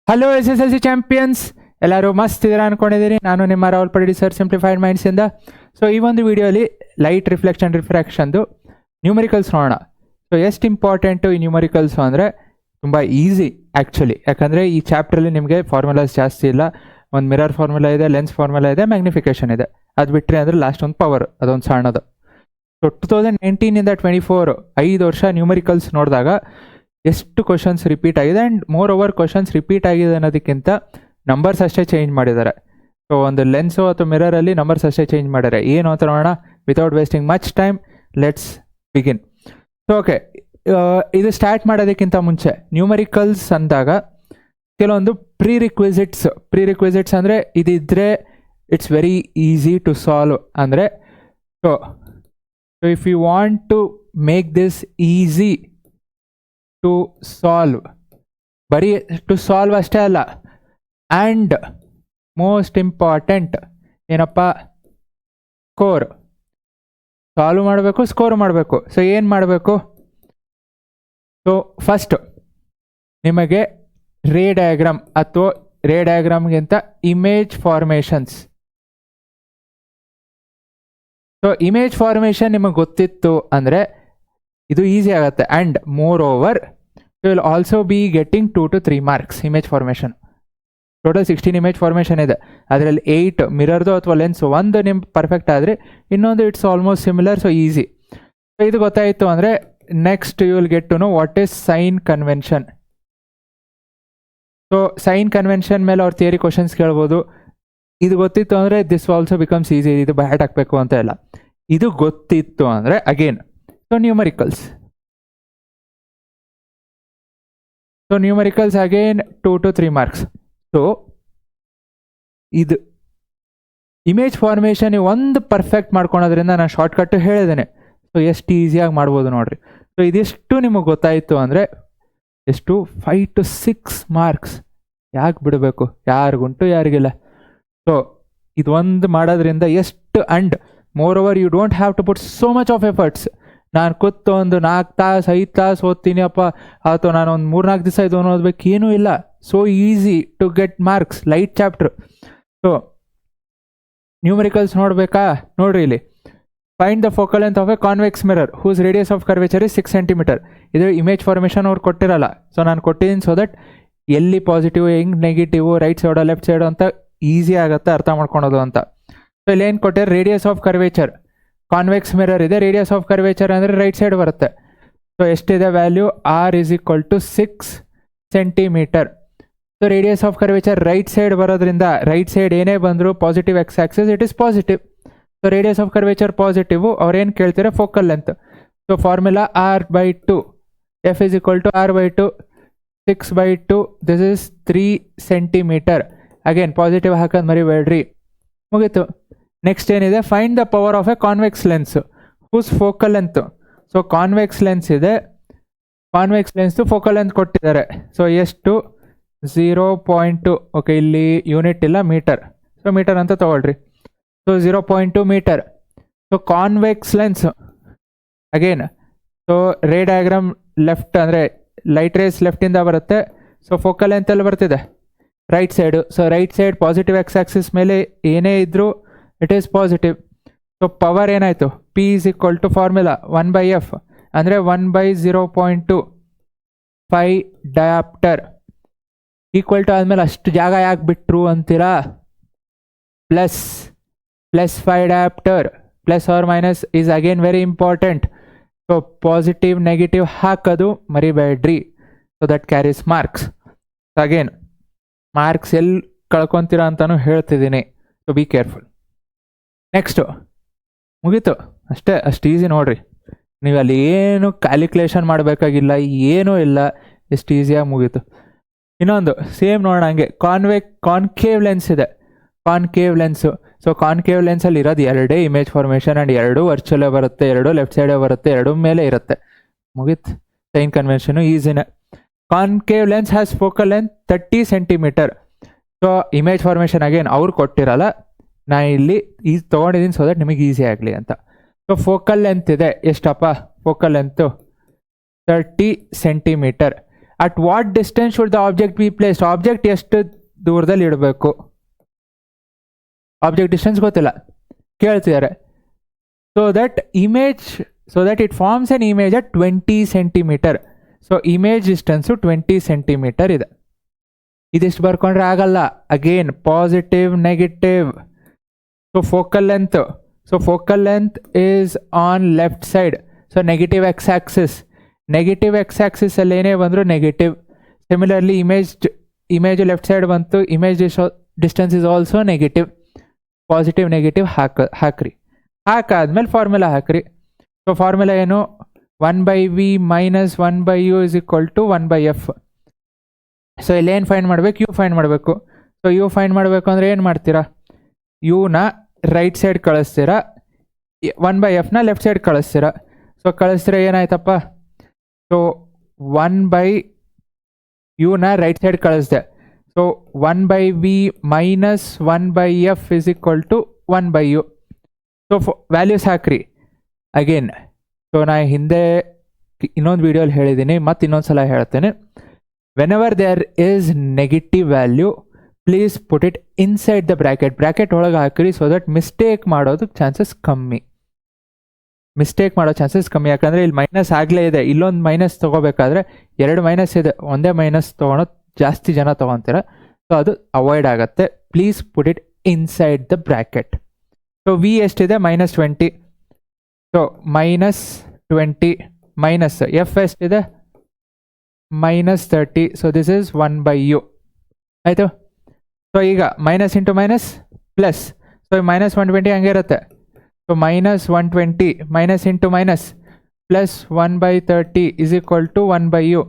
Hello SSLC champions, ಎಲ್ಲರೂ ಮಸ್ತ್ ಇದ್ದೀರಾ ಅನ್ಕೊಂಡಿದ್ದೀನಿ. ನಾನು ನಿಮ್ಮ ರಾಹುಲ್ ಪಡಿಡಿ ಸರ್, ಸಿಂಪ್ಲಿಫೈಡ್ ಮೈಂಡ್ಸಿಂದ. ಸೊ ಈ ಒಂದು ವಿಡಿಯೋಲಿ ಲೈಟ್ ರಿಫ್ಲೆಕ್ಷನ್ ರಿಫ್ರಾಕ್ಷನ್ದು ನ್ಯೂಮರಿಕಲ್ಸ್ ನೋಡೋಣ. ಸೊ ಎಷ್ಟು ಇಂಪಾರ್ಟೆಂಟು ಈ ನ್ಯೂಮರಿಕಲ್ಸು ಅಂದರೆ ತುಂಬ ಈಸಿ ಆ್ಯಕ್ಚುಲಿ. ಯಾಕಂದರೆ ಈ ಚಾಪ್ಟ್ರಲ್ಲಿ ನಿಮಗೆ ಫಾರ್ಮುಲಾಸ್ ಜಾಸ್ತಿ ಇಲ್ಲ. ಒಂದು ಮಿರರ್ ಫಾರ್ಮುಲಾ ಇದೆ, ಲೆನ್ಸ್ ಫಾರ್ಮುಲಾ ಇದೆ, ಮ್ಯಾಗ್ನಿಫಿಕೇಷನ್ ಇದೆ. ಅದು ಬಿಟ್ಟರೆ ಅಂದರೆ ಲಾಸ್ಟ್ ಒಂದು ಪವರ್, ಅದೊಂದು ಸಣ್ಣದು. ಸೊ 2019ಇಂದ 24 5 ವರ್ಷ ನ್ಯೂಮರಿಕಲ್ಸ್ ನೋಡಿದಾಗ ಎಷ್ಟು ಕ್ವಶನ್ಸ್ ರಿಪೀಟ್ ಆಗಿದೆ. And more over questions repeat ಆಗಿದೆ ಅನ್ನೋದಕ್ಕಿಂತ ನಂಬರ್ಸ್ ಅಷ್ಟೇ ಚೇಂಜ್ ಮಾಡಿದ್ದಾರೆ. ಸೊ ಒಂದು ಲೆನ್ಸು ಅಥವಾ ಮಿರರಲ್ಲಿ ನಂಬರ್ಸ್ ಅಷ್ಟೇ ಚೇಂಜ್ ಮಾಡಿದ್ದಾರೆ. ಏನು ಅಂತ ನೋಡೋಣ. Without wasting much time, let's begin. So okay, ಇದು ಸ್ಟಾರ್ಟ್ ಮಾಡೋದಕ್ಕಿಂತ ಮುಂಚೆ ನ್ಯೂಮರಿಕಲ್ಸ್ ಅಂದಾಗ ಕೆಲವೊಂದು ಪ್ರೀ ರಿಕ್ವಿಸಿಟ್ಸ್ ಅಂದರೆ ಇದಿದ್ದರೆ it's very easy to solve. ಅಂದರೆ so if you want to make this easy to solve, ಬರೀ ಟು ಸಾಲ್ವ್ ಅಷ್ಟೇ ಅಲ್ಲ, ಆ್ಯಂಡ್ ಮೋಸ್ಟ್ ಇಂಪಾರ್ಟೆಂಟ್ ಏನಪ್ಪ, ಸ್ಕೋರ್. ಸಾಲ್ವ್ ಮಾಡಬೇಕು, ಸ್ಕೋರ್ ಮಾಡಬೇಕು. ಸೊ ಏನು ಮಾಡಬೇಕು? ಸೊ ಫಸ್ಟು ನಿಮಗೆ ರೇ ಡಯಾಗ್ರಾಮ್ ಅಥವಾ ರೇ ಡಯಾಗ್ರಾಮ್ಗಿಂತ image formations. So image formation ನಿಮಗೆ ಗೊತ್ತಿತ್ತು ಅಂದರೆ ಇದು ಈಸಿ ಆಗುತ್ತೆ. And moreover you will also be getting 2 to 3 marks image formation. Total 16 image formation ಇದೆ. ಅದರಲ್ಲಿ 8 ಮಿರರ್ದು ಅಥವಾ ಲೆನ್ಸ್, ಒಂದು ನಿಮ್ಗೆ ಪರ್ಫೆಕ್ಟ್ ಆದರೆ ಇನ್ನೊಂದು it's almost similar. So easy. So ಇದು ಗೊತ್ತಾಯಿತು ಅಂದರೆ next you will get to know what is sign convention. So sign convention ಮೇಲೆ ಅವ್ರ ಥಿಯರಿ ಕ್ವಶನ್ಸ್ ಕೇಳ್ಬೋದು. ಇದು ಗೊತ್ತಿತ್ತು ಅಂದರೆ ದಿಸ್ ಆಲ್ಸೋ ಬಿಕಮ್ಸ್ ಈಸಿ. ಇದು ಬ್ಯಾಟ್ ಹಾಕಬೇಕು ಅಂತ ಇಲ್ಲ. ಇದು ಗೊತ್ತಿತ್ತು ಅಂದರೆ again so numericals. So numericals again 2 to 3 marks. So ಇದು ಇಮೇಜ್ ಫಾರ್ಮೇಷನ್ ಒಂದು ಪರ್ಫೆಕ್ಟ್ ಮಾಡ್ಕೊಳೋದ್ರಿಂದ ನಾನು ಶಾರ್ಟ್ಕಟ್ ಹೇಳಿದ್ದೇನೆ. ಸೊ ಎಷ್ಟು ಈಸಿಯಾಗಿ ಮಾಡ್ಬೋದು ನೋಡ್ರಿ. ಸೊ ಇದಿಷ್ಟು ನಿಮಗೆ ಗೊತ್ತಾಯಿತು ಅಂದರೆ ಎಷ್ಟು 5 to 6 marks. ಯಾಕೆ ಬಿಡಬೇಕು? ಯಾರಿಗುಂಟು ಯಾರಿಗಿಲ್ಲ. ಸೊ ಇದೊಂದು ಮಾಡೋದ್ರಿಂದ ಎಷ್ಟು, and moreover you don't have to put so much of efforts. ನಾನು ಕೂತು ಒಂದು 4 ತಾಸು 5 ತಾಸು ಓದ್ತೀನಿ ಅಪ್ಪ, ಅಥವಾ ನಾನು ಒಂದು 3-4 ದಿವಸ ಇದು ಓದ್ಬೇಕು, ಏನೂ ಇಲ್ಲ. So easy to get marks, light chapter. So numericals ನೋಡಬೇಕಾ? ನೋಡ್ರಿ ಇಲ್ಲಿ. Find the focal length of a convex mirror whose radius of curvature is 6 cm. ಇದು ಇಮೇಜ್ ಫಾರ್ಮೇಷನ್ ಅವ್ರು ಕೊಟ್ಟಿರಲ್ಲ. ಸೊ ನಾನು ಕೊಟ್ಟಿದ್ದೀನಿ ಸೊ ದಟ್ ಎಲ್ಲಿ ಪಾಸಿಟಿವ್, ಹೆಂಗೆ negative, right side left side ಅಂತ ಈಸಿ ಆಗುತ್ತೆ ಅರ್ಥ ಮಾಡ್ಕೊಳೋದು ಅಂತ. ಸೊ ಇಲ್ಲಿ ಏನು ಕೊಟ್ಟಿರೋ, radius of curvature. Convex mirror ಇದೆ, ರೇಡಿಯಸ್ ಆಫ್ ಕರ್ವೇಚರ್ ಅಂದರೆ ರೈಟ್ ಸೈಡ್ ಬರುತ್ತೆ. ಸೊ ಎಷ್ಟಿದೆ value? R is equal to 6 cm. So radius of curvature right side ಬರೋದ್ರಿಂದ ರೈಟ್ ಸೈಡ್ ಏನೇ ಬಂದರೂ positive x axis it is positive. So radius of curvature positive. ಅವ್ರೇನು ಕೇಳ್ತಾರೆ? Focal length. So formula R/2, F is equal to R/2, 6/2, this is 3 cm. Again positive ಹಾಕೋದು ಮರಿಬೇಡ್ರಿ. ಮುಗೀತು. Next ಏನಿದೆ? Find the power of a convex lens whose focal length. So convex lens ಇದೆ, convex ಲೆನ್ಸ್ದು focal length ಕೊಟ್ಟಿದ್ದಾರೆ. So ಎಷ್ಟು? 0.2. Okay, ಇಲ್ಲಿ unit ಇಲ್ಲ, metre. So metre ಅಂತ ತೊಗೊಳ್ರಿ. So 0.2 metre. So convex lens again. So ray diagram left ಅಂದರೆ light rays ಲೆಫ್ಟಿಂದ ಬರುತ್ತೆ. ಸೊ ಫೋಕಲ್ ಲೆಂತ್ ಎಲ್ಲ ಬರ್ತಿದೆ right side. So right side positive x axis ಮೇಲೆ ಏನೇ ಇದ್ದರೂ it is positive. So power ಏನಾಯಿತು? P is equal to formula 1/F ಅಂದರೆ 1/0.2 5 ಡಯಾಪ್ಟರ್ ಈಕ್ವಲ್ ಟು ಆದಮೇಲೆ ಅಷ್ಟು ಜಾಗ ಯಾಕೆ ಬಿಟ್ಟರು ಅಂತೀರಾ? Plus 5 diopter. Plus or minus is again very important. So positive negative ಹಾಕೋದು ಮರಿಬೇಡ್ರಿ. So that carries marks. Again marks ಎಲ್ಲಿ ಕಳ್ಕೊತೀರಾ ಅಂತಲೂ ಹೇಳ್ತಿದ್ದೀನಿ. So be careful. ನೆಕ್ಸ್ಟು ಮುಗೀತು ಅಷ್ಟೇ. ಅಷ್ಟು ಈಸಿ ನೋಡ್ರಿ. ನೀವು ಅಲ್ಲಿ ಏನು ಕ್ಯಾಲ್ಕುಲೇಷನ್ ಮಾಡಬೇಕಾಗಿಲ್ಲ, ಏನೂ ಇಲ್ಲ. ಎಷ್ಟು ಈಸಿಯಾಗಿ ಮುಗೀತು. ಇನ್ನೊಂದು ಸೇಮ್ ನೋಡೋಣ ಹಂಗೆ. ಕಾನ್ಕೇವ್ ಲೆನ್ಸ್ ಇದೆ, ಕಾನ್ಕೇವ್ ಲೆನ್ಸು. ಸೊ ಕಾನ್ಕೇವ್ ಲೆನ್ಸಲ್ಲಿ ಇರೋದು 2 ಇಮೇಜ್ ಫಾರ್ಮೇಷನ್, ಆ್ಯಂಡ್ 2 ವರ್ಚುವಲ್ಲೇ ಬರುತ್ತೆ, 2 ಲೆಫ್ಟ್ ಸೈಡೇ ಬರುತ್ತೆ, 2 ಮೇಲೆ ಇರುತ್ತೆ. ಮುಗೀತು. ಸೈನ್ ಕನ್ವೆನ್ಷನು ಈಸಿನೇ. Concave lens has focal length 30 cm. So image formation again ಅವ್ರು ಕೊಟ್ಟಿರಲ್ಲ, ನಾನು ಇಲ್ಲಿ ಈಸಿ ತೊಗೊಂಡಿದ್ದೀನಿ ಸೊ ದಟ್ ನಿಮಗೆ ಈಸಿ ಆಗಲಿ ಅಂತ. ಸೊ ಫೋಕಲ್ ಲೆಂತ್ ಇದೆ ಎಷ್ಟಪ್ಪ? Focal length 30 cm. At what distance should the object be placed, object ಎಷ್ಟು ದೂರದಲ್ಲಿ ಇಡಬೇಕು, ಆಬ್ಜೆಕ್ಟ್ ಡಿಸ್ಟೆನ್ಸ್ ಗೊತ್ತಿಲ್ಲ ಕೇಳ್ತಿದ್ದಾರೆ. So that it forms an image at 20 centimetre. So image distance 20 centimetre ಇದೆ. ಇದಿಷ್ಟು ಬರ್ಕೊಂಡ್ರೆ ಆಗಲ್ಲ. Again positive negative. So focal length is on left side. So negative X axis ಅಲ್ಲಿ ಏನೇ ಬಂದರೂ negative. Similarly image left side ಬಂತು, image distance is also negative. Positive negative ಹಾಕ್ರಿ. ಹಾಕಾದ್ಮೇಲೆ ಫಾರ್ಮುಲಾ ಹಾಕ್ರಿ. ಸೊ ಫಾರ್ಮುಲಾ ಏನು, 1/v minus 1/u is equal to 1/f. So ಇಲ್ಲಿ ಏನು ಫೈಂಡ್ ಮಾಡಬೇಕು, ಯು ಫೈಂಡ್ ಮಾಡಬೇಕು. ಸೊ ಯು ಫೈಂಡ್ ಮಾಡಬೇಕು ಅಂದರೆ ಏನು ಮಾಡ್ತೀರಾ, ಯುನ ರೈಟ್ ಸೈಡ್ ಕಳಿಸ್ತೀರಾ, 1/f ನ ಲೆಫ್ಟ್ ಸೈಡ್ ಕಳಿಸ್ತೀರಾ. ಸೊ ಕಳಿಸ್ತೀರಾ ಏನಾಯ್ತಪ್ಪ, ಸೊ 1/u ನ ರೈಟ್ ಸೈಡ್ ಕಳಿಸ್ದೆ. So 1/v minus 1/f is equal to 1/u. So values ಹಾಕ್ರಿ ಅಗೇನ್. ಸೊ ನಾ ಹಿಂದೆ ಇನ್ನೊಂದು ವಿಡಿಯೋಲಿ ಹೇಳಿದ್ದೀನಿ, ಮತ್ತೆ ಇನ್ನೊಂದು ಸಲ ಹೇಳ್ತೇನೆ. Whenever there is negative value please put it inside the bracket ಒಳಗೆ ಹಾಕಿರಿ. ಸೊ ದಟ್ ಮಿಸ್ಟೇಕ್ ಮಾಡೋದು ಚಾನ್ಸಸ್ ಕಮ್ಮಿ. ಯಾಕಂದರೆ ಇಲ್ಲಿ ಮೈನಸ್ ಆಗಲೇ ಇದೆ, ಇಲ್ಲೊಂದು ಮೈನಸ್ ತೊಗೋಬೇಕಾದ್ರೆ 2 ಮೈನಸ್ ಇದೆ, ಒಂದೇ ಮೈನಸ್ ತೊಗೊಳೋದು ಜಾಸ್ತಿ ಜನ ತೊಗೊತೀರ. ಸೊ ಅದು ಅವಾಯ್ಡ್ ಆಗುತ್ತೆ. Please put it inside the bracket. So v ಎಷ್ಟಿದೆ, -20. ಸೊ -20 ಮೈನಸ್ ಎಫ್ ಎಷ್ಟಿದೆ, -30. So this is 1/u. ಆಯಿತು. ಸೊ ಈಗ minus into minus plus. So -120 ಹಂಗೆ ಇರುತ್ತೆ. So -120 minus into minus plus 1/30 is equal to 1/u.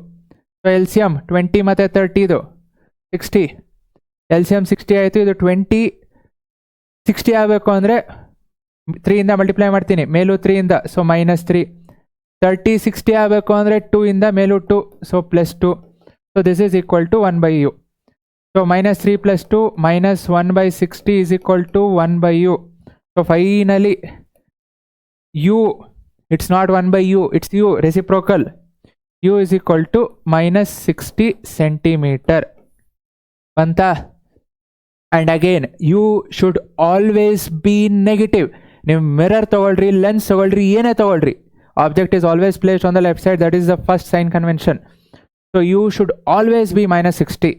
So LCM 20 ಮತ್ತು 30 ಇದು 60. LCM 60 ಆಯಿತು. ಇದು 20 60 ಆಗಬೇಕು ಅಂದರೆ 3ಇಂದ ಮಲ್ಟಿಪ್ಲೈ ಮಾಡ್ತೀನಿ, ಮೇಲೂ 3ಇಂದ. ಸೊ -3. 30 60 ಆಗಬೇಕು ಅಂದರೆ 2ಇಂದ ಮೇಲೂ 2. So +2. So this is equal to 1/u. So -3 + 2 -1/60 is equal to 1/u. So finally u, it's not 1/u, it's u, reciprocal. u is equal to -60 centimeter. Banta. And again, u should always be negative. ನೀವು mirror ತಗೊಳ್ರಿ, lens ತಗೊಳ್ರಿ, ಏನೇ ತಗೊಳ್ರಿ, object is always placed on the left side. That is the first sign convention. So u should always be -60.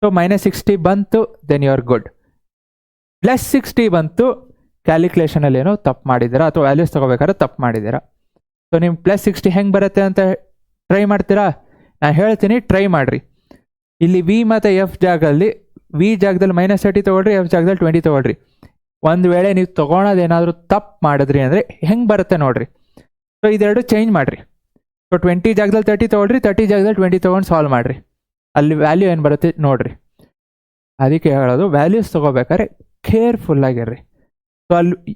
So -60 ಬಂತು, then you are good. +60 ಬಂತು, ಕ್ಯಾಲ್ಕುಲೇಷನಲ್ಲಿ ಏನೋ ತಪ್ಪು ಮಾಡಿದ್ದೀರಾ ಅಥವಾ ವ್ಯಾಲ್ಯೂಸ್ ತೊಗೋಬೇಕಾದ್ರೆ ತಪ್ಪು ಮಾಡಿದ್ದೀರಾ. ಸೊ ನಿಮ್ಮ +60 ಹೆಂಗೆ ಬರುತ್ತೆ ಅಂತ ಟ್ರೈ ಮಾಡ್ತೀರಾ? ನಾನು ಹೇಳ್ತೀನಿ, ಟ್ರೈ ಮಾಡಿರಿ. ಇಲ್ಲಿ ವಿ ಮತ್ತು ಎಫ್ ಜಾಗದಲ್ಲಿ, ವಿ ಜಾಗದಲ್ಲಿ -30 ತೊಗೊಳ್ರಿ, ಎಫ್ ಜಾಗದಲ್ಲಿ 20 ತೊಗೊಳ್ರಿ. ಒಂದು ವೇಳೆ ನೀವು ತೊಗೊಳೋದೇನಾದರೂ ತಪ್ಪು ಮಾಡಿದ್ರಿ ಅಂದರೆ ಹೆಂಗೆ ಬರುತ್ತೆ ನೋಡಿರಿ. ಸೊ ಇದೆರಡು ಚೇಂಜ್ ಮಾಡಿರಿ. ಸೊ 20 ಜಾಗದಲ್ಲಿ 30 ತೊಗೊಳ್ರಿ, 30 ಜಾಗದಲ್ಲಿ 20 ತೊಗೊಂಡು ಸಾಲ್ವ್ ಮಾಡಿರಿ. ಅಲ್ಲಿ ವ್ಯಾಲ್ಯೂ ಏನು ಬರುತ್ತೆ ನೋಡಿರಿ. ಅದಕ್ಕೆ ಹೇಳೋದು, ವ್ಯಾಲ್ಯೂಸ್ ತೊಗೋಬೇಕಾದ್ರೆ ಕೇರ್ಫುಲ್ಲಾಗಿರ್ರಿ. ಸೊ ಅಲ್ಲಿ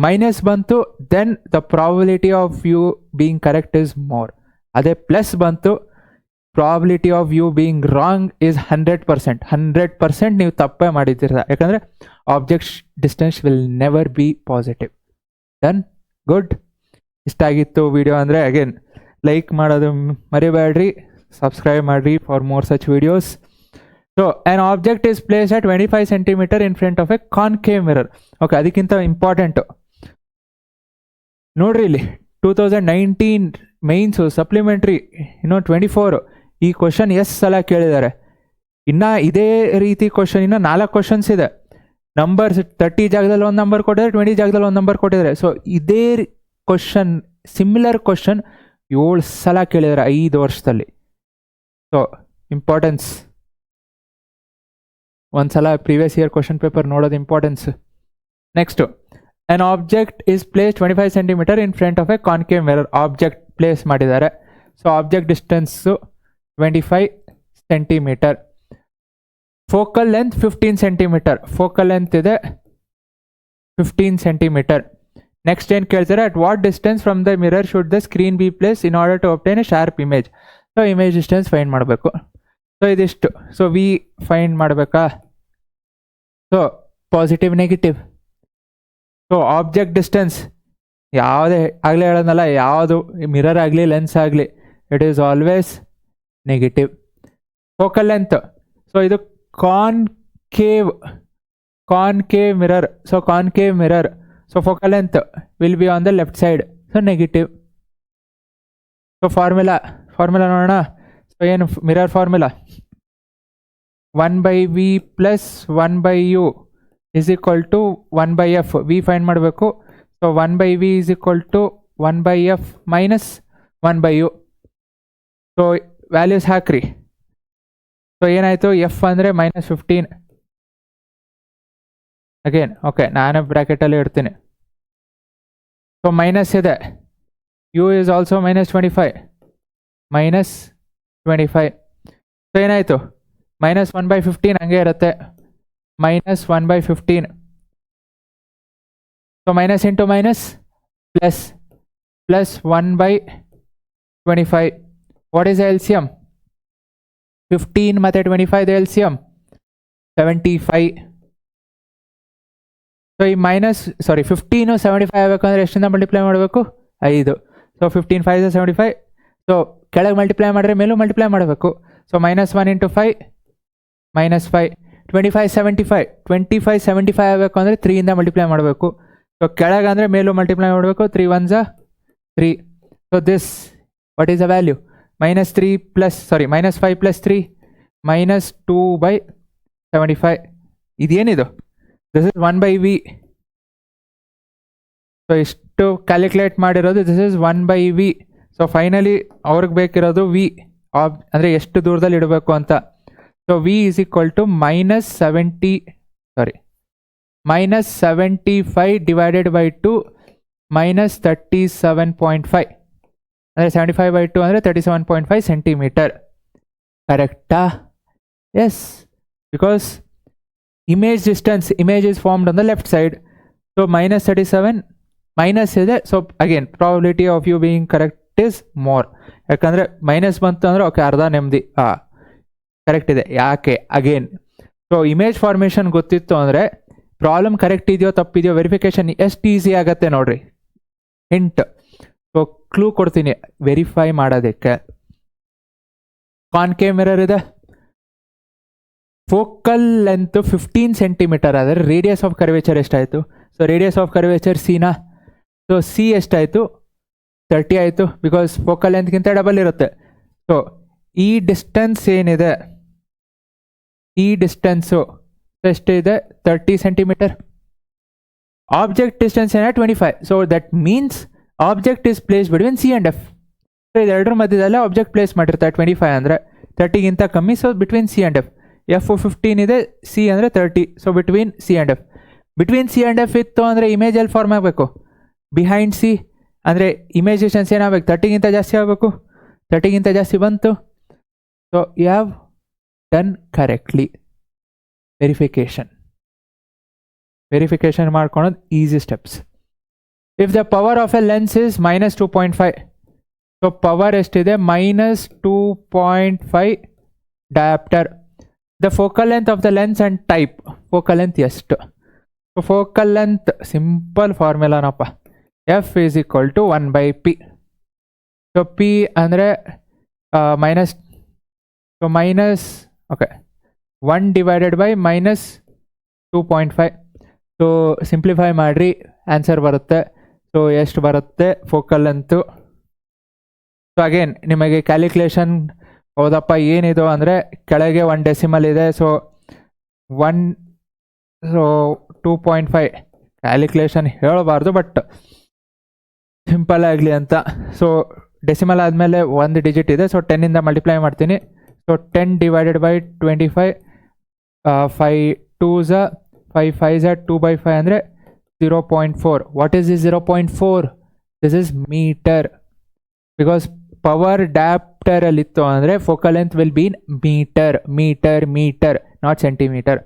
ಮೈನಸ್ ಬಂತು, then the probability of you being correct is more. ಅದೇ ಪ್ಲಸ್ ಬಂತು, probability of you being wrong is 100%. 100% ನೀವು ತಪ್ಪೇ ಮಾಡಿದ್ದೀರ. ಯಾಕಂದರೆ object distance will never be positive. Done, good. ಇಷ್ಟ ಆಗಿತ್ತು ವಿಡಿಯೋ ಅಂದರೆ ಅಗೇನ್ ಲೈಕ್ ಮಾಡೋದು ಮರಿಬೇಡ್ರಿ, ಸಬ್ಸ್ಕ್ರೈಬ್ ಮಾಡಿರಿ for more such videos. So an object is place at 25 centimeter in front of a concave mirror. Okay, ಅದಕ್ಕಿಂತ ಇಂಪಾರ್ಟೆಂಟು ನೋಡ್ರಿ, ಇಲ್ಲಿ 2019 mines supplementary 24 ಈ ಕ್ವಶನ್ ಎಷ್ಟು ಸಲ ಕೇಳಿದ್ದಾರೆ. ಇನ್ನು ಇದೇ ರೀತಿ ಕ್ವಶನ್ ಇನ್ನು 4 ಕ್ವಶನ್ಸ್ ಇದೆ. ನಂಬರ್ಸ್ 30 ಜಾಗದಲ್ಲಿ ಒಂದು ನಂಬರ್ ಕೊಟ್ಟಿದ್ದಾರೆ, 20 ಜಾಗದಲ್ಲಿ ಒಂದು ನಂಬರ್ ಕೊಟ್ಟಿದ್ದಾರೆ. ಸೊ ಇದೇ ಕ್ವಶನ್, ಸಿಮಿಲರ್ ಕ್ವಶನ್ 7 ಸಲ ಕೇಳಿದ್ದಾರೆ 5 ವರ್ಷದಲ್ಲಿ. ಸೊ ಇಂಪಾರ್ಟೆನ್ಸ್, ಒಂದು ಸಲ ಪ್ರೀವಿಯಸ್ ಇಯರ್ ಕ್ವಶನ್ ಪೇಪರ್ ನೋಡೋದು importance. Next, an object is place 25 centimeter in front of a concave mirror. Object place ಮಾಡಿದ್ದಾರೆ. So object distance 25 centimeter. Focal length 15 centimeter. Focal length ಇದೆ 15 centimeter. Next ಏನು ಕೇಳ್ತಾರೆ, at what distance from the mirror should the screen be place in order to obtain a sharp image. So image distance find ಮಾಡಬೇಕು. So ಇದಿಷ್ಟು. So we find ಮಾಡಬೇಕಾ? So positive negative. So object distance ಯಾವುದೇ ಆಗಲೇ ಹೇಳೋದಲ್ಲ, ಯಾವುದು mirror ಆಗಲಿ lens ಆಗಲಿ, it is always negative. Focal length, so ಇದು concave mirror, so concave mirror, so focal length will be on the left side, so negative. So formula ನೋಡೋಣ. So ಏನು mirror formula? 1/v plus 1/u is equal to 1/f. V find ಮಾಡಬೇಕು. So 1/v is equal to 1/f minus 1/u. So values ಹಾಕ್ರಿ. So ಏನಾಯಿತು? F ಅಂದರೆ -15. Again okay, ನಾನು ಬ್ರ್ಯಾಕೆಟಲ್ಲಿ ಇಡ್ತೀನಿ. So minus ಇದೆ, you is also -25. So ಏನಾಯಿತು? -1/15 ಹಂಗೆ ಇರುತ್ತೆ, -1/15. So minus into minus plus 1/25. What is the LCM? 15 ಮತ್ತು 25 ಎಲ್ಸಿಯಂ 75. ಸೊ ಈ 15 75 ಆಗಬೇಕಂದ್ರೆ ಎಷ್ಟಿಂದ ಮಲ್ಟಿಪ್ಲೈ ಮಾಡಬೇಕು? 5. ಸೊ 15 5 75. ಸೊ ಕೆಳಗೆ ಮಲ್ಟಿಪ್ಲೈ ಮಾಡಿದ್ರೆ ಮೇಲೂ ಮಲ್ಟಿಪ್ಲೈ ಮಾಡಬೇಕು. So -1 into 5 -5. 25 75 ಆಗಬೇಕು ಅಂದರೆ 3ಇಂದ ಮಲ್ಟಿಪ್ಲೈ ಮಾಡಬೇಕು. ಸೊ ಕೆಳಗೆ ಅಂದರೆ ಮೇಲೂ ಮಲ್ಟಿಪ್ಲೈ ಮಾಡಬೇಕು. 3 1s 3. So this what is the value? -5 + 3 -2/75. ಇದೇನಿದು? This is 1/v. ಸೊ ಇಷ್ಟು ಕ್ಯಾಲ್ಕುಲೇಟ್ ಮಾಡಿರೋದು, this is 1/v. So finally ಅವ್ರಿಗೆ ಬೇಕಿರೋದು ವಿ, ಅಂದರೆ ಎಷ್ಟು ದೂರದಲ್ಲಿ ಇಡಬೇಕು ಅಂತ. So V is equal to -75 divided by 2 -37.5, ಅಂದರೆ 75/2 ಅಂದರೆ 37.5 ಸೆಂಟಿಮೀಟರ್. ಕರೆಕ್ಟಾ? Yes, because image is formed on the left side. So -37 minus ಇದೆ. So again probability of you being correct is more. ಯಾಕಂದರೆ ಮೈನಸ್ ಬಂತು ಅಂದರೆ ಓಕೆ, ಅರ್ಧ ನೆಮ್ಮದಿ. ಕರೆಕ್ಟ್ ಇದೆ. ಯಾಕೆ? ಅಗೇನ್ ಸೊ ಇಮೇಜ್ ಫಾರ್ಮೇಷನ್ ಗೊತ್ತಿತ್ತು ಅಂದರೆ ಪ್ರಾಬ್ಲಮ್ ಕರೆಕ್ಟ್ ಇದೆಯೋ ತಪ್ಪಿದೆಯೋ ವೆರಿಫಿಕೇಶನ್ ಎಷ್ಟು ಈಸಿ ಆಗುತ್ತೆ ನೋಡ್ರಿ. ಹಿಂಟ್, ಸೊ ಕ್ಲೂ ಕೊಡ್ತೀನಿ ವೆರಿಫೈ ಮಾಡೋದಕ್ಕೆ. ಕಾನ್ಕೇವ್ ಮಿರರ್ ಇದೆ, ಫೋಕಲ್ ಲೆಂತ್ 15 ಸೆಂಟಿಮೀಟರ್ ಆದರೆ ರೇಡಿಯಸ್ ಆಫ್ ಕರ್ವೇಚರ್ ಎಷ್ಟಾಯಿತು? So radius of curvature Sina? So C ಎಷ್ಟಾಯಿತು? 30 ಆಯಿತು, ಬಿಕಾಸ್ ಫೋಕಲ್ ಲೆಂತ್ಗಿಂತ ಡಬಲ್ ಇರುತ್ತೆ. ಸೊ ಈ ಡಿಸ್ಟೆನ್ಸ್ ಏನಿದೆ, ಈ ಡಿಸ್ಟೆನ್ಸು ಎಷ್ಟಿದೆ? 30 ಸೆಂಟಿಮೀಟರ್. ಆಬ್ಜೆಕ್ಟ್ ಡಿಸ್ಟೆನ್ಸ್ ಏನ 25. So that means object is place between C and F. So ಇದೆರಡರ ಮಧ್ಯದಲ್ಲೇ ಆಬ್ಜೆಕ್ಟ್ ಪ್ಲೇಸ್ ಮಾಡಿರ್ತಾರೆ. 25 ಅಂದರೆ 30ಗಿಂತ ಕಮ್ಮಿ. So between C and F. F 15 ಇದೆ, ಸಿ ಅಂದರೆ 30. So between C and F. Between C and F ಇತ್ತು ಅಂದರೆ ಇಮೇಜ್ ಎಲ್ಲಿ ಫಾರ್ಮ್ ಆಗಬೇಕು? Behind C. ಅಂದರೆ ಇಮೇಜ್ ಡಿಸ್ಟೆನ್ಸ್ ಏನಾಗಬೇಕು? 30ಗಿಂತ ಜಾಸ್ತಿ ಆಗಬೇಕು. 30ಗಿಂತ ಜಾಸ್ತಿ ಬಂತು. So you have done correctly. Verification ಮಾಡ್ಕೊಳೋದು easy steps. If the power of a lens is -2.5. So power ಎಷ್ಟಿದೆ? -2.5 dioptre. The focal length of the lens and type. Focal length ಎಷ್ಟು? ಸೊ ಫೋಕಲ್ ಲೆಂತ್ ಸಿಂಪಲ್ ಫಾರ್ಮುಲಾನಪ್ಪ, F is equal to 1/p. So P ಅಂದರೆ okay 1 divided by -2.5. So simplify ಮಾಡಿರಿ, answer ಬರುತ್ತೆ. So ಎಷ್ಟು ಬರುತ್ತೆ focal length? So again ನಿಮಗೆ calculation ಹೌದಪ್ಪ ಏನಿದು ಅಂದರೆ ಕೆಳಗೆ 1 ಡೆಸಿಮಲ್ ಇದೆ. ಸೊ 2.5 ಕ್ಯಾಲ್ಕುಲೇಷನ್ ಹೇಳಬಾರ್ದು, ಬಟ್ ಸಿಂಪಲ್ ಆಗಲಿ ಅಂತ. ಸೊ ಡೆಸಿಮಲ್ ಆದಮೇಲೆ 1 ಡಿಜಿಟ್ ಇದೆ. ಸೊ 10ಇಂದ ಮಲ್ಟಿಪ್ಲೈ ಮಾಡ್ತೀನಿ. So 10 divided by 25, 5 2s 5 5s 2/5 ಅಂದರೆ 0.4. What is this 0.4? This is metre. Because power dioptre ಅಲ್ಲಿ ಇತ್ತು ಅಂದರೆ focal length will be metre not centimetre.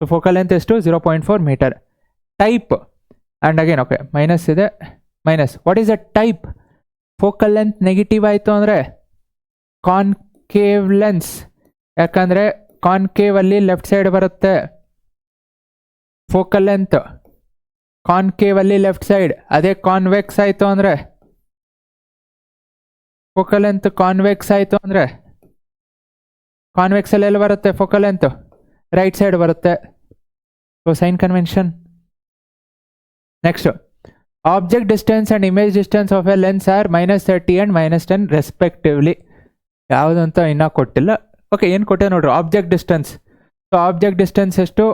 So focal length ಎಷ್ಟು? 0.4 metre. Type and again okay minus ಇದೆ, minus. What is the type? Focal length negative ಆಯಿತು ಅಂದರೆ concave lens. ಯಾಕಂದರೆ concave ಅಲ್ಲಿ left side ಬರುತ್ತೆ. ಫೋಕಲ್ ಲೆಂತ್ ಕಾನ್ಕೇವ್ ಅಲ್ಲಿ left side. ಅದೇ convex ಆಯಿತು ಅಂದರೆ, ಫೋಕಲ್ ಲೆಂತ್ ಕಾನ್ವೆಕ್ಸ್ ಆಯಿತು ಅಂದರೆ ಕಾನ್ವೆಕ್ಸಲ್ಲಿ ಎಲ್ಲಿ ಬರುತ್ತೆ ಫೋಕಲ್ ಲೆಂತ್? ರೈಟ್ ಸೈಡ್ ಬರುತ್ತೆ. So sign convention. Next, object distance and image distance of a lens are -30 and -10 respectively. ಯಾವುದಂತ ಇನ್ನೂ ಕೊಟ್ಟಿಲ್ಲ. ಓಕೆ, ಏನು ಕೊಟ್ಟೆ ನೋಡ್ರಿ, object distance. So object distance ಎಷ್ಟು?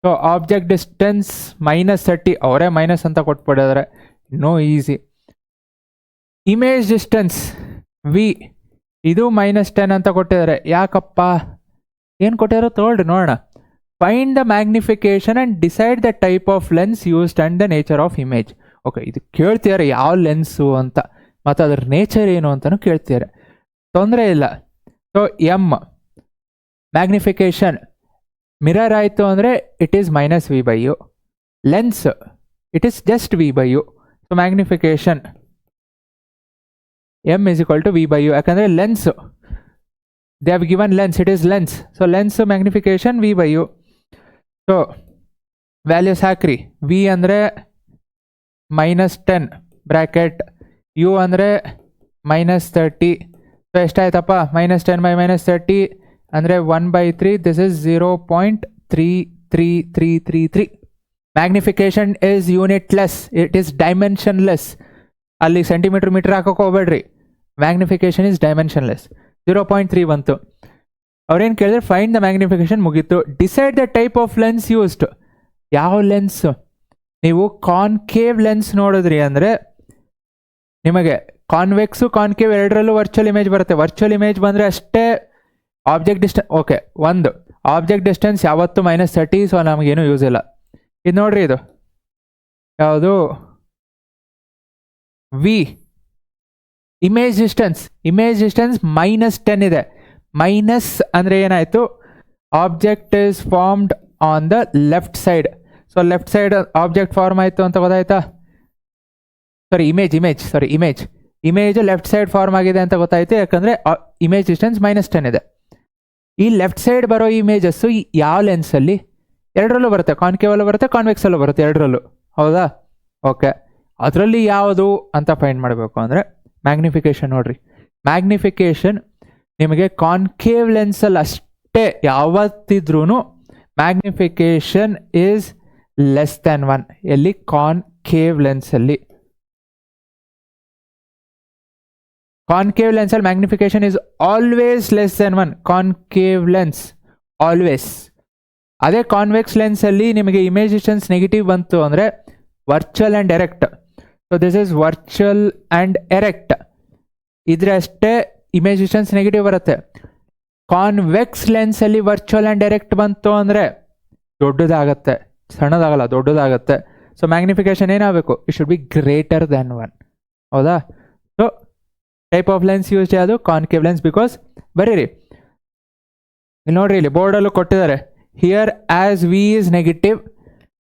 ಸೊ ಆಬ್ಜೆಕ್ಟ್ ಡಿಸ್ಟೆನ್ಸ್ -30, ಅವರೇ ಮೈನಸ್ ಅಂತ ಕೊಟ್ಬಿಟ್ಟಿದ್ದಾರೆ, no easy. Image distance V, ಇದು -10 ಅಂತ ಕೊಟ್ಟಿದ್ದಾರೆ. ಯಾಕಪ್ಪ, ಏನು ಕೊಟ್ಟಿರೋ ತಗೊಳ್ರಿ ನೋಡೋಣ. Find the magnification and decide the type of lens used and the nature of image. Okay, ಇದು ಕೇಳ್ತಿದ್ದಾರೆ ಯಾವ ಲೆನ್ಸು ಅಂತ, ಮತ್ತು ಅದ್ರ ನೇಚರ್ ಏನು ಅಂತಲೂ ಕೇಳ್ತಿದ್ದಾರೆ. ತೊಂದರೆ ಇಲ್ಲ. ಸೊ ಎಮ್ ಮ್ಯಾಗ್ನಿಫಿಕೇಶನ್, ಮಿರರ್ ಆಯಿತು ಅಂದರೆ it is -v/u. Lens it is just v/u. So magnification m is equal to v/u. ಯಾಕಂದರೆ lens, they have given lens, it is lens. So lens magnification v/u. So values ಹಾಕ್ರಿ. V ಅಂದರೆ -10 bracket, you ಅಂದರೆ -30. So ಎಷ್ಟಾಯ್ತಪ್ಪ, -10 by -30 ಅಂದರೆ 1/3. This is 0.33333. Magnification is unitless, it is dimensionless. ಅಲ್ಲಿ centimetre metre ಹಾಕೋಕೆ ಹೋಗ್ಬೇಡ್ರಿ. Magnification is ಡೈಮೆನ್ಷನ್ಲೆಸ್. 0.3 ಬಂತು. ಅವ್ರೇನು ಕೇಳಿದ್ರೆ ಫೈಂಡ್ ದ ಮ್ಯಾಗ್ನಿಫಿಕೇಶನ್, ಮುಗೀತು. Decide the type of lens used. ಯಾವ ಲೆನ್ಸ್? ನೀವು ಕಾನ್ಕೇವ್ ಲೆನ್ಸ್ ನೋಡಿದ್ರಿ ಅಂದರೆ ನಿಮಗೆ ಕಾನ್ವೆಕ್ಸು ಕಾನ್ಕೇವ್ ಎರಡರಲ್ಲೂ ವರ್ಚುವಲ್ ಇಮೇಜ್ ಬರುತ್ತೆ. ವರ್ಚುವಲ್ ಇಮೇಜ್ ಬಂದರೆ ಅಷ್ಟೇ ಆಬ್ಜೆಕ್ಟ್ ಡಿಸ್ಟೆನ್ಸ್. ಓಕೆ, ಒಂದು ಆಬ್ಜೆಕ್ಟ್ ಡಿಸ್ಟೆನ್ಸ್ ಯಾವತ್ತು -30. ಸೊ ನಮಗೇನು ಯೂಸ್ ಇಲ್ಲ. ಇದು ನೋಡ್ರಿ, ಇದು ಯಾವುದು? ವಿ. ಇಮೇಜ್ ಡಿಸ್ಟೆನ್ಸ್ -10 ಇದೆ. ಮೈನಸ್ ಅಂದರೆ ಏನಾಯಿತು? Object is formed on the left side. So left side object form ಆಯಿತು ಅಂತ ಗೊತ್ತಾಯ್ತಾ? ಇಮೇಜ್ ಲೆಫ್ಟ್ ಸೈಡ್ ಫಾರ್ಮ್ ಆಗಿದೆ ಅಂತ ಗೊತ್ತಾಯ್ತು. ಯಾಕಂದರೆ ಇಮೇಜ್ ಡಿಸ್ಟೆನ್ಸ್ -10 ಇದೆ. ಈ ಲೆಫ್ಟ್ ಸೈಡ್ ಬರೋ ಇಮೇಜಸ್ಸು ಯಾವ ಲೆನ್ಸಲ್ಲಿ? ಎರಡರಲ್ಲೂ ಬರುತ್ತೆ. ಕಾನ್ಕೇವಲ್ಲೂ ಬರುತ್ತೆ, ಕಾನ್ವೆಕ್ಸಲ್ಲೂ ಬರುತ್ತೆ, ಎರಡರಲ್ಲೂ. ಹೌದಾ? ಓಕೆ, ಅದರಲ್ಲಿ ಯಾವುದು ಅಂತ ಫೈಂಡ್ ಮಾಡಬೇಕು ಅಂದರೆ ಮ್ಯಾಗ್ನಿಫಿಕೇಶನ್ ನೋಡ್ರಿ. ಮ್ಯಾಗ್ನಿಫಿಕೇಶನ್ ನಿಮಗೆ ಕಾನ್ಕೇವ್ ಲೆನ್ಸಲ್ಲಿ ಅಷ್ಟೇ ಯಾವತ್ತಿದ್ರೂ ಮ್ಯಾಗ್ನಿಫಿಕೇಶನ್ ಈಸ್ <1. ಎಲ್ಲಿ? ಕಾನ್ಕೇವ್ ಲೆನ್ಸಲ್ಲಿ. ಕಾನ್ಕೇವ್ ಲೆನ್ಸಲ್ಲಿ magnification is always <1. Concave lens always. ಅದೇ ಕಾನ್ವೆಕ್ಸ್ ಲೆನ್ಸಲ್ಲಿ ನಿಮಗೆ ಇಮೇಜ್ ಡಿಸ್ಟೆನ್ಸ್ ನೆಗೆಟಿವ್ ಬಂತು ಅಂದರೆ virtual and erect. So this is virtual and erect. ಇದ್ರೆ ಅಷ್ಟೇ ಇಮೇಜ್ ಡಿಸ್ಟೆನ್ಸ್ ನೆಗೆಟಿವ್ ಬರುತ್ತೆ. ಕಾನ್ವೆಕ್ಸ್ ಲೆನ್ಸಲ್ಲಿ ವರ್ಚುವಲ್ ಆ್ಯಂಡ್ ಎರೆಕ್ಟ್ ಬಂತು ಅಂದರೆ ದೊಡ್ಡದಾಗತ್ತೆ, ಸಣ್ಣದಾಗಲ್ಲ, ದೊಡ್ಡದಾಗತ್ತೆ. ಸೊ ಮ್ಯಾಗ್ನಿಫಿಕೇಶನ್ ಏನಾಗಬೇಕು? It should be greater than 1. ಹೌದಾ? So type of lens use ಯಾವುದು? Concave lens. ಬಿಕಾಸ್ ಬರೀರಿ, ಇಲ್ಲಿ ನೋಡ್ರಿ, ಇಲ್ಲಿ ಬೋರ್ಡಲ್ಲೂ ಕೊಟ್ಟಿದ್ದಾರೆ. Here as V is negative,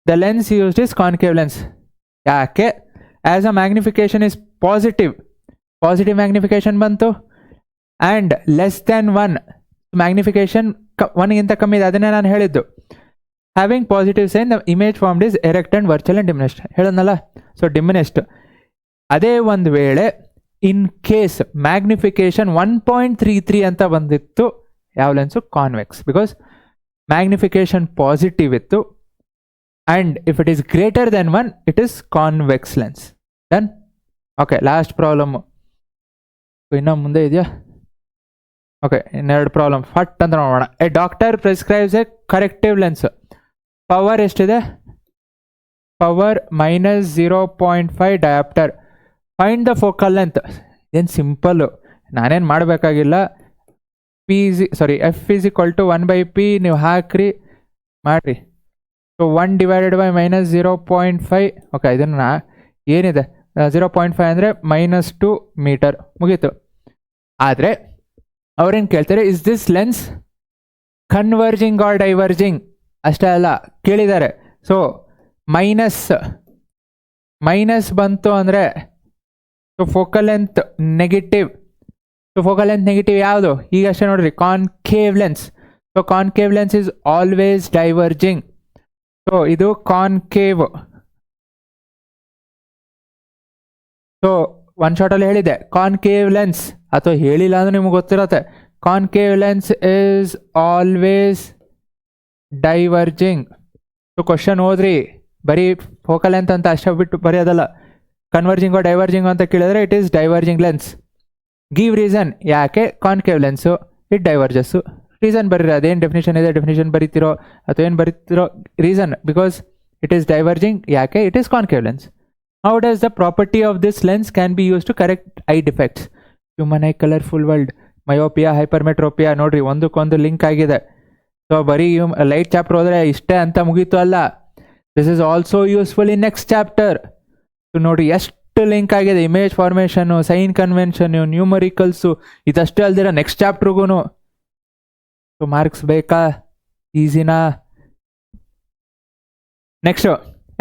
the lens used is concave lens. ಯಾಕೆ? As a magnification is positive magnification ಬಂತು. ಆ್ಯಂಡ್ <1 ಮ್ಯಾಗ್ನಿಫಿಕೇಶನ್ 1ಗಿಂತ ಕಮ್ಮಿ ಇದೆ. ಅದನ್ನೇ ನಾನು ಹೇಳಿದ್ದು. Having positive sign the image formed is erect and virtual and diminished. ಹೇಳೋದಲ್ಲ? So diminished. ಅದೇ ಒಂದು ವೇಳೆ ಇನ್ ಕೇಸ್ ಮ್ಯಾಗ್ನಿಫಿಕೇಶನ್ 1.33 ಅಂತ ಬಂದಿತ್ತು, ಯಾವ lens? Convex. Because magnification positive ಇತ್ತು. And if it is greater then 1, it is convex lens. Done? Okay, last problem. ಇನ್ನೂ ಮುಂದೆ ಇದೆಯಾ? ಓಕೆ, ಇನ್ನೆರಡು ಪ್ರಾಬ್ಲಮ್ ಫಟ್ ಅಂತ ನೋಡೋಣ. A doctor prescribes a corrective lens. Power ಎಷ್ಟಿದೆ? Power -0.5 dioptre. Find the focal length. ಇದೇನು ಸಿಂಪಲ್ಲು, ನಾನೇನು ಮಾಡಬೇಕಾಗಿಲ್ಲ. F is equal to 1/p ನೀವು ಹಾಕ್ರಿ, ಮಾಡಿರಿ. So 1 divided by -0.5. ಓಕೆ, ಇದನ್ನು ಏನಿದೆ 0.5 ಅಂದರೆ -2 ಮೀಟರ್, ಮುಗೀತು. ಆದರೆ ಅವ್ರೇನು ಕೇಳ್ತಾರೆ, is this lens converging or diverging? ಅಷ್ಟೇ ಅಲ್ಲ, ಕೇಳಿದ್ದಾರೆ. ಸೊ ಮೈನಸ್ ಬಂತು ಅಂದರೆ so focal length negative. So focal length negative ಯಾವುದು? ಈಗ ಅಷ್ಟೇ ನೋಡ್ರಿ, concave lens. So concave lens is always diverging. So ಇದು ಕಾನ್ಕೇವ್. ಸೊ ಒನ್ ಶಾರ್ಟಲ್ಲಿ ಹೇಳಿದೆ, ಕಾನ್ಕೇವ್ ಲೆನ್ಸ್ ಅಥವಾ ಹೇಳಿಲ್ಲ ಅಂದ್ರೆ ನಿಮ್ಗೆ ಗೊತ್ತಿರತ್ತೆ. Concave lens is always diverging. So question ಓದ್ರಿ, ಬರೀ ಫೋಕಲ್ ಲೆಂತ್ ಅಂತ ಅಷ್ಟೇ ಬಿಟ್ಟು ಬರೆಯೋದಲ್ಲ. ಕನ್ವರ್ಜಿಂಗೋ ಡೈವರ್ಜಿಂಗ್ ಅಂತ ಕೇಳಿದ್ರೆ it is diverging lens. Give reason, ಯಾಕೆ concave lens it diverges. Reason ಬರೀರಿ, ಅದೇನು ಡೆಫಿನೇಷನ್ ಇದೆ ಡೆಫಿನೇಷನ್ ಬರೀತಿರೋ ಅಥವಾ ಏನು ಬರೀತಿರೋ reason, because it is diverging, ಯಾಕೆ it is concave lens. How does the property of this lens can be use to correct eye defects. Human eye colourful world, myopia, hypermetropia, ನೋಡ್ರಿ ಒಂದಕ್ಕೊಂದು link ಆಗಿದೆ. So ಬರೀ light chapter ಹೋದರೆ ಇಷ್ಟೇ ಅಂತ ಮುಗೀತು ಅಲ್ಲ, this is also useful in next chapter. So ನೋಡಿ ಎಷ್ಟು ಲಿಂಕ್ ಆಗಿದೆ, image formation, sign convention, numericals, ಇದಷ್ಟೇ ಅಲ್ದಿರ ನೆಕ್ಸ್ಟ್ ಚಾಪ್ಟ್ರಿಗೂ. ಸೊ ಮಾರ್ಕ್ಸ್ ಬೇಕಾ, ಈಸಿನಾ? Next,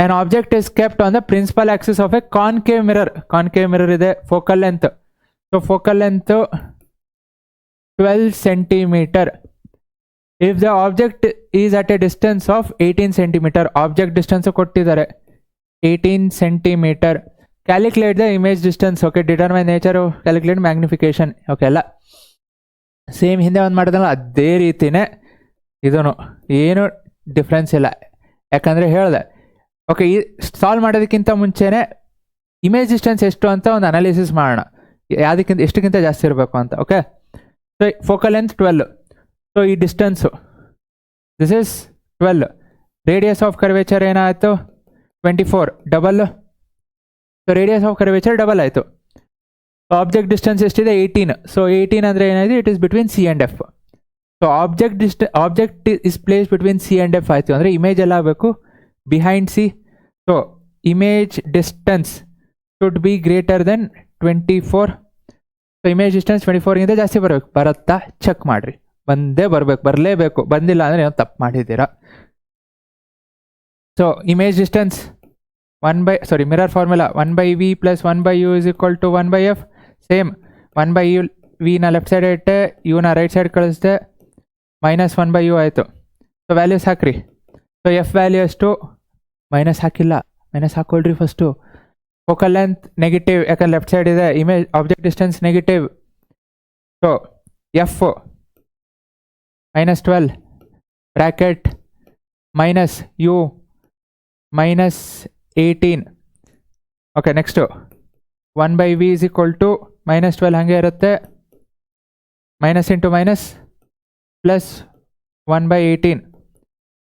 an object is kept on the principal axis of a concave mirror. Concave mirror ಇದೆ, focal length. So focal length 12 centimeter. If the object is at a distance of 18 centimeter, object distance ಕೊಟ್ಟಿದ್ದಾರೆ 18 centimeter. Calculate the image distance. Okay, determine nature of, calculate magnification. Okay, ಅಲ್ಲ same ಹಿಂದೆ ಒಂದು ಮಾಡಿದಲ್ಲ ಅದೇ ರೀತಿನೇ ಇದೂ, ಏನು difference ಇಲ್ಲ. ಯಾಕಂದರೆ ಹೇಳಿದೆ, ಓಕೆ, ಈ ಸಾಲ್ವ್ ಮಾಡೋದಕ್ಕಿಂತ ಮುಂಚೆನೇ ಇಮೇಜ್ ಡಿಸ್ಟೆನ್ಸ್ ಎಷ್ಟು ಅಂತ ಒಂದು ಅನಾಲಿಸಿಸ್ ಮಾಡೋಣ, ಯಾವುದಕ್ಕಿಂತ ಎಷ್ಟಕ್ಕಿಂತ ಜಾಸ್ತಿ ಇರಬೇಕು ಅಂತ. Okay, so focal length 12. So ಈ distance this is 12. Radius of curvature ಏನಾಯಿತು 24, double. So radius of curvature double ಆಯಿತು. ಆಬ್ಜೆಕ್ಟ್ ಡಿಸ್ಟೆನ್ಸ್ ಎಷ್ಟಿದೆ 18. ಸೊ 18 ಅಂದರೆ ಏನಾಯಿತು, it is between C and F. So object is place between C and F ಆಯಿತು ಅಂದರೆ image ಎಲ್ಲ ಆಗಬೇಕು behind C. So image distance should be greater then 24. So image distance 24ಗಿಂತ ಜಾಸ್ತಿ ಬರಬೇಕು. ಬರುತ್ತಾ ಚೆಕ್ ಮಾಡಿರಿ, ಬಂದೇ ಬರಬೇಕು, ಬರಲೇಬೇಕು. ಬಂದಿಲ್ಲ ಅಂದರೆ ಏನೋ ತಪ್ಪು ಮಾಡಿದ್ದೀರಾ. So image distance mirror formula 1/v + 1/u = 1/f. Same 1/u ವಿನ ಲೆಫ್ಟ್ ಸೈಡ್ ಇಟ್ಟೆ, ಯುನ ರೈಟ್ ಸೈಡ್ ಕಳಿಸ್ದೆ, -1/u ಆಯಿತು. ಸೊ ವ್ಯಾಲ್ಯೂಸ್ ಹಾಕ್ರಿ. ಸೊ ಎಫ್ ವ್ಯಾಲ್ಯೂ ಎಷ್ಟು, ಮೈನಸ್ ಹಾಕಿಲ್ಲ, ಮೈನಸ್ ಹಾಕೊಳ್ರಿ ಫಸ್ಟು. ಫೋಕಲ್ ಲೆಂತ್ ನೆಗೆಟಿವ್, ಯಾಕಂದ್ರೆ ಲೆಫ್ಟ್ ಸೈಡ್ ಇದೆ. Image object distance negative. So F -12 bracket -u -18. Okay, next 1/v = -12 ಹಾಗೆ ಇರುತ್ತೆ, minus into minus plus 1/18.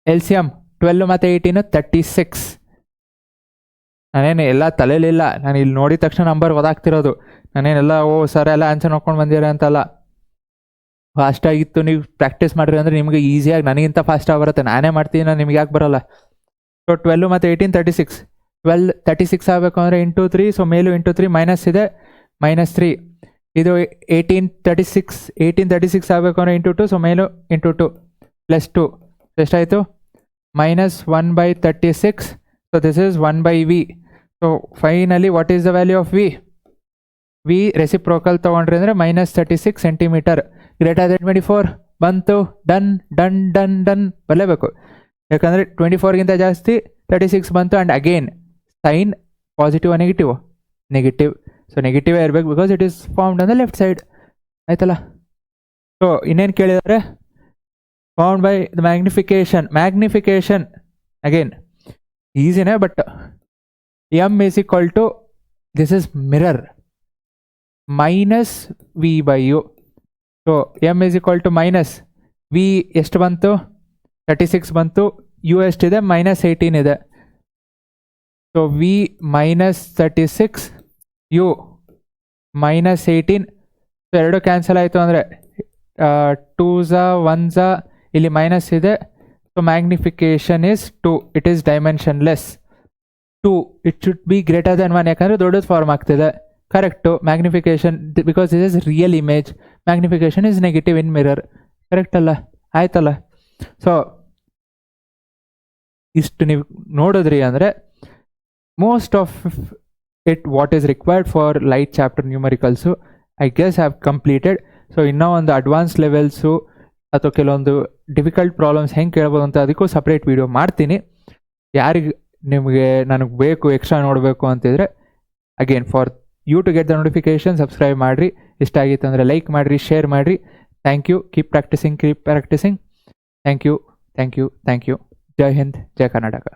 LCM 12 ಮತ್ತು 18 36. ನಾನೇನು ಎಲ್ಲ ತಲೆಯಲ್ಲಿಲ್ಲ, ನಾನು ಇಲ್ಲಿ ನೋಡಿದ ತಕ್ಷಣ ನಂಬರ್ ಓದಾಗ್ತಿರೋದು. ನಾನೇನೆಲ್ಲ ಸರ್ ಎಲ್ಲ ಆನ್ಸರ್ ನೋಡ್ಕೊಂಡು ಬಂದಿರ ಅಂತಲ್ಲ. ಫಾಸ್ಟಾಗಿತ್ತು, ನೀವು ಪ್ರಾಕ್ಟೀಸ್ ಮಾಡಿರಿ ಅಂದರೆ ನಿಮಗೆ ಈಸಿಯಾಗಿ, ನನಗಿಂತ ಫಾಸ್ಟಾಗಿ ಬರುತ್ತೆ. ನಾನೇ ಮಾಡ್ತೀನಿ, ನಾನು ನಿಮ್ಗೆ ಯಾಕೆ ಬರೋಲ್ಲ. ಸೊ 12 ಮತ್ತು 18 36. 12 36 ಆಗಬೇಕು ಅಂದರೆ ಇಂಟು 3. ಸೊ ಮೇಲೂ ಇಂಟು 3, ಮೈನಸ್ ಇದೆ -3. ಇದು 18 36 ಆಗಬೇಕು ಅಂದರೆ ಇಂಟು 2. ಸೊ ಮೇಲೂ ಇಂಟು 2 +2. ಎಷ್ಟಾಯಿತು -1/36. So this is 1/v. So finally what is the value of v reciprocal ತೊಗೊಂಡ್ರಿ ಅಂದರೆ -36 ಸೆಂಟಿಮೀಟರ್ ಗ್ರೇಟರ್ ದೆನ್ 24 ಬಂತು. ಡನ್ ಡನ್ ಡನ್ ಡನ್ ಬರಲೇಬೇಕು, ಯಾಕಂದರೆ 24ಗಿಂತ ಜಾಸ್ತಿ 36 ಬಂತು. And again sign positive negative. So ನೆಗೆಟಿವೇ ಇರಬೇಕು, because it is formed on the left side. ಆಯ್ತಲ್ಲ. ಸೊ ಇನ್ನೇನು ಕೇಳಿದರೆ, found by the magnification again ಈಸಿನೇ, but m = this is mirror -v/u. So m = -v ಎಷ್ಟು ಬಂತು 36 ಬಂತು, u ಎಷ್ಟಿದೆ -18 ಇದೆ. So v -36 u -18. ಸೊ ಎರಡು ಕ್ಯಾನ್ಸಲ್ ಆಯಿತು ಅಂದರೆ 2s 1s, ಇಲ್ಲಿ ಮೈನಸ್ ಇದೆ. So magnification is 2. It is dimensionless 2. It should be greater then 1, ಯಾಕಂದರೆ ದೊಡ್ಡದು ಫಾರ್ಮ್ ಆಗ್ತಿದೆ. Correct. Magnification, because this is real image, magnification is negative in mirror. Correct ಅಲ್ಲ? ಆಯ್ತಲ್ಲ. ಸೊ ಇಷ್ಟು ನೀವು ನೋಡಿದ್ರಿ ಅಂದರೆ most of it what is required for light chapter numericals I guess have completed. So ಇನ್ನೂ ಒಂದು ಅಡ್ವಾನ್ಸ್ ಲೆವೆಲ್ಸು ಅಥವಾ ಕೆಲವೊಂದು ಡಿಫಿಕಲ್ಟ್ ಪ್ರಾಬ್ಲಮ್ಸ್ ಹೆಂಗೆ ಕೇಳ್ಬೋದು ಅಂತ ಅದಕ್ಕೂ ಸಪ್ರೇಟ್ ವೀಡಿಯೋ ಮಾಡ್ತೀನಿ. ಯಾರಿಗೆ ನಿಮಗೆ ನನಗೆ ಬೇಕು ಎಕ್ಸ್ಟ್ರಾ ನೋಡಬೇಕು ಅಂತಿದ್ರೆ again for you to get the notification. Subscribe ಮಾಡಿರಿ. ಇಷ್ಟ ಆಗಿತ್ತು ಅಂದರೆ ಲೈಕ್ ಮಾಡಿರಿ, ಶೇರ್ ಮಾಡಿರಿ. Thank you. Keep practising. Thank you. ಜೈ ಹಿಂದ್, ಜೈ ಕರ್ನಾಟಕ.